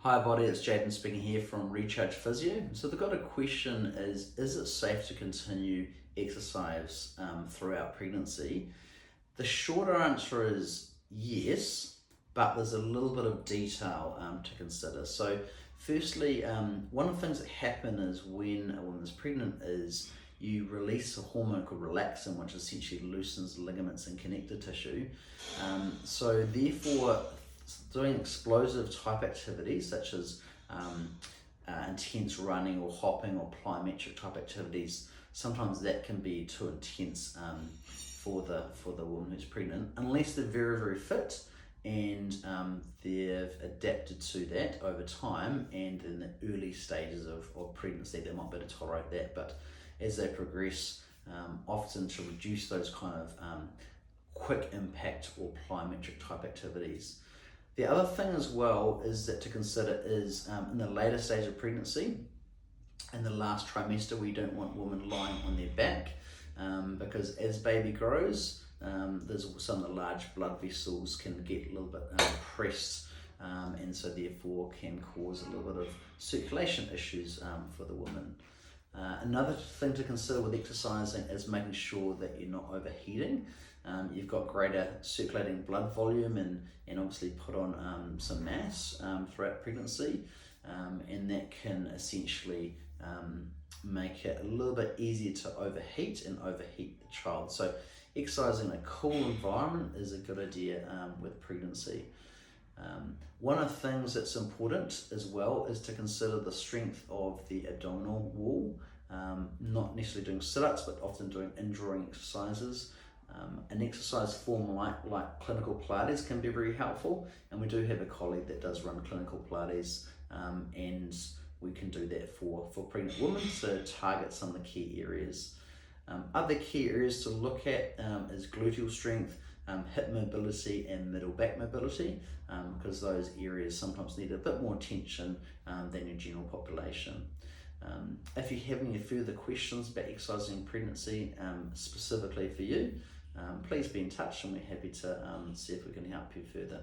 Hi body, it's Jaydn speaking here from Recharge Physio. So they've got a question is it safe to continue exercise throughout pregnancy? The shorter answer is yes, but there's a little bit of detail to consider. So firstly, one of the things that happen is when a woman's pregnant is you release a hormone called relaxin, which essentially loosens ligaments and connective tissue. So therefore, doing explosive type activities such as intense running or hopping or plyometric type activities, sometimes that can be too intense for the woman who's pregnant, unless they're very fit and they've adapted to that over time, and in the early stages of pregnancy they might be able to tolerate that. But as they progress, often to reduce those kind of quick impact or plyometric type activities. The other thing as well is that to consider is in the later stage of pregnancy, in the last trimester, we don't want women lying on their back because as baby grows, there's some of the large blood vessels can get a little bit pressed, and so therefore can cause a little bit of circulation issues for the woman. Another thing to consider with exercising is making sure that you're not overheating. You've got greater circulating blood volume and obviously put on some mass throughout pregnancy, and that can essentially make it a little bit easier to overheat the child. So exercising in a cool environment is a good idea with pregnancy. One of the things that's important as well is to consider the strength of the abdominal wall, not necessarily doing sit-ups, but often doing indrawing exercises. An exercise form like clinical Pilates can be very helpful, and we do have a colleague that does run clinical Pilates, and we can do that for pregnant women to target some of the key areas. Other key areas to look at is gluteal strength, hip mobility and middle back mobility, because those areas sometimes need a bit more attention than your general population. If you have any further questions about exercising in pregnancy specifically for you, please be in touch and we're happy to see if we can help you further.